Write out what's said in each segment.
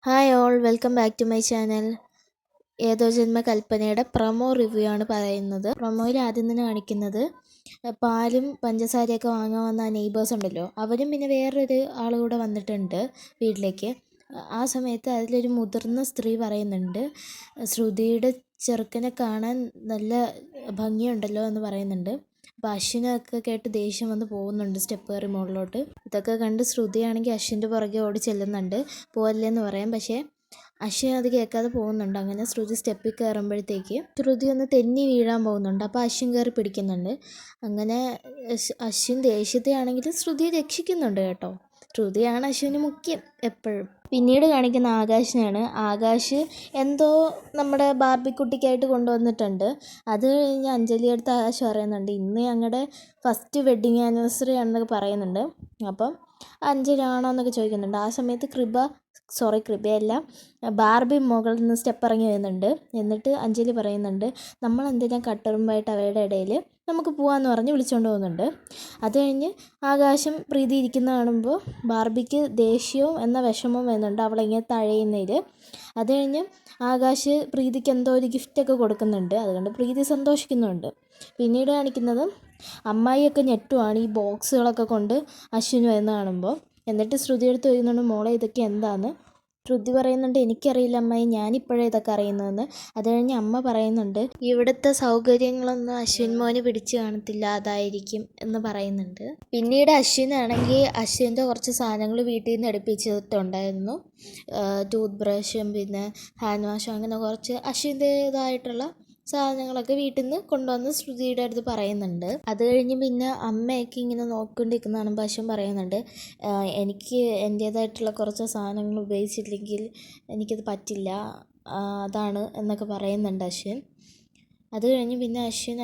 Hi all, welcome back to my channel. ഏതോ ജന്മ കൽപ്പനയുടെ promo review ആണ് പറയുന്നത്. പ്രൊമോയിൽ ആദ്യം തന്നെ കാണിക്കുന്നത് പാലും പഞ്ചസാരയൊക്കെ വാങ്ങാൻ വന്ന നെയ്ബേഴ്സ് ഉണ്ടല്ലോ, അവരും പിന്നെ വേറൊരു ആൾ കൂടെ വന്നിട്ടുണ്ട് വീട്ടിലേക്ക്. ആ സമയത്ത് അതിലൊരു മുതിർന്ന സ്ത്രീ പറയുന്നുണ്ട്, ശ്രുതിയുടെ ചെറുക്കനെ കാണാൻ നല്ല ഭംഗിയുണ്ടല്ലോ എന്ന് പറയുന്നുണ്ട്. അപ്പോൾ അശ്വിനൊക്കെ കേട്ട് ദേഷ്യം വന്ന് പോകുന്നുണ്ട് സ്റ്റെപ്പ് കയറി മുകളിലോട്ട്. ഇതൊക്കെ കണ്ട് ശ്രുതിയാണെങ്കിൽ അശ്വിൻ്റെ പുറകെ ഓടി ചെല്ലുന്നുണ്ട്, പോവല്ലേന്ന് പറയാം. പക്ഷേ അശ്വിൻ അത് കേൾക്കാതെ പോകുന്നുണ്ട്. അങ്ങനെ ശ്രുതി സ്റ്റെപ്പിൽ കയറുമ്പോഴത്തേക്ക് ശ്രുതി ഒന്ന് തെന്നി വീഴാൻ പോകുന്നുണ്ട്. അപ്പോൾ അശ്വിൻ കയറി പിടിക്കുന്നുണ്ട്. അങ്ങനെ അശ്വിൻ ദേഷ്യത്തെയാണെങ്കിലും ശ്രുതിയെ രക്ഷിക്കുന്നുണ്ട് കേട്ടോ. ശ്രുതിയാണ് അശ്വിന് മുഖ്യം എപ്പോഴും. പിന്നീട് കാണിക്കുന്ന ആകാശിനെയാണ്. ആകാശ് എന്തോ നമ്മുടെ ബാർബിക്കുട്ടിക്കായിട്ട് കൊണ്ടുവന്നിട്ടുണ്ട്. അത് കഴിഞ്ഞ് അഞ്ജലി അടുത്ത് ആകാശ് പറയുന്നുണ്ട്, ഇന്ന് ഞങ്ങളുടെ ഫസ്റ്റ് വെഡ്ഡിങ് ആനിവേഴ്സറി ആണെന്നൊക്കെ പറയുന്നുണ്ട്. അപ്പം അഞ്ജലി ആണോ എന്നൊക്കെ ചോദിക്കുന്നുണ്ട്. ആ സമയത്ത് കൃപയല്ല, ബാർബി മുകളിൽ നിന്ന് സ്റ്റെപ്പ് ഇറങ്ങി വരുന്നുണ്ട്. എന്നിട്ട് അഞ്ജലി പറയുന്നുണ്ട്, നമ്മളെന്തിനാ കട്ടറുമ്പായിട്ട് അവയുടെ ഇടയിൽ, നമുക്ക് പോകാമെന്ന് പറഞ്ഞ് വിളിച്ചുകൊണ്ട് പോകുന്നുണ്ട്. അത് കഴിഞ്ഞ് ആകാശം പ്രീതി ഇരിക്കുന്ന കാണുമ്പോൾ ബാർബിക്ക് ദേഷ്യവും എന്ന വിഷമവും വരുന്നുണ്ട് അവളിങ്ങനെ തഴയുന്നതിൽ. അത് കഴിഞ്ഞ് ആകാശ് പ്രീതിക്ക് എന്തോ ഒരു ഗിഫ്റ്റൊക്കെ കൊടുക്കുന്നുണ്ട്. അതുകൊണ്ട് പ്രീതി സന്തോഷിക്കുന്നുണ്ട്. പിന്നീട് കാണിക്കുന്നത് അമ്മായിയൊക്കെ ഞെട്ടുവാണ് ഈ ബോക്സുകളൊക്കെ കൊണ്ട് അശ്വിന് വരുന്ന കാണുമ്പോൾ. എന്നിട്ട് ശ്രുതി എടുത്ത് ചോദിക്കുന്നുണ്ട്, മോളെ ഇതൊക്കെ എന്താന്ന്. ശ്രുതി പറയുന്നുണ്ട്, എനിക്കറിയില്ല അമ്മായി, ഞാനിപ്പോഴേ ഇതൊക്കെ അറിയുന്നതെന്ന്. അത് കഴിഞ്ഞ് അമ്മ പറയുന്നുണ്ട്, ഇവിടുത്തെ സൗകര്യങ്ങളൊന്നും അശ്വിൻ മോന് പിടിച്ച് കാണത്തില്ല, അതായിരിക്കും എന്ന് പറയുന്നുണ്ട്. പിന്നീട് അശ്വിനാണെങ്കിൽ അശ്വിൻ്റെ കുറച്ച് സാധനങ്ങൾ വീട്ടിൽ നിന്ന് എടുപ്പിച്ചിട്ടുണ്ടായിരുന്നു. ടൂത്ത് ബ്രഷും പിന്നെ ഹാൻഡ് വാഷും അങ്ങനെ കുറച്ച് അശ്വിൻ്റേതായിട്ടുള്ള സാധനങ്ങളൊക്കെ വീട്ടിൽ നിന്ന് കൊണ്ടുവന്ന് ശ്രുതിയുടെ അടുത്ത് പറയുന്നുണ്ട്. അത് കഴിഞ്ഞ് പിന്നെ അമ്മയൊക്കെ ഇങ്ങനെ നോക്കിക്കൊണ്ടിരിക്കുന്ന കാണുമ്പോൾ അശ്വിൻ പറയുന്നുണ്ട്, എനിക്ക് എൻ്റേതായിട്ടുള്ള കുറച്ച് സാധനങ്ങൾ ഉപയോഗിച്ചില്ലെങ്കിൽ എനിക്കത് പറ്റില്ല, അതാണ് എന്നൊക്കെ പറയുന്നുണ്ട് അശ്വിൻ. അത് കഴിഞ്ഞ് പിന്നെ അശ്വിൻ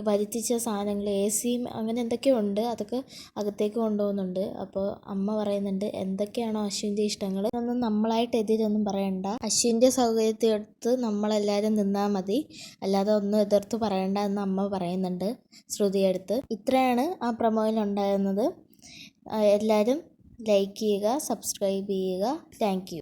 വരുത്തിച്ച സാധനങ്ങൾ സിയും അങ്ങനെ എന്തൊക്കെയോ ഉണ്ട്, അതൊക്കെ അകത്തേക്ക് കൊണ്ടുപോകുന്നുണ്ട്. അപ്പോൾ അമ്മ പറയുന്നുണ്ട്, എന്തൊക്കെയാണോ അശ്വിൻ്റെ ഇഷ്ടങ്ങൾ അതൊന്നും നമ്മളായിട്ട് എതിരൊന്നും പറയണ്ട, അശ്വിൻ്റെ സൗകര്യത്തിനടുത്ത് നമ്മളെല്ലാവരും നിന്നാൽ മതി, അല്ലാതെ ഒന്നും എതിർത്ത് പറയണ്ട എന്ന് അമ്മ പറയുന്നുണ്ട് ശ്രുതിയെടുത്ത്. ഇത്രയാണ് ആ പ്രൊമോയിൽ ഉണ്ടായിരുന്നത്. എല്ലാവരും ലൈക്ക് ചെയ്യുക, സബ്സ്ക്രൈബ് ചെയ്യുക. Thank you.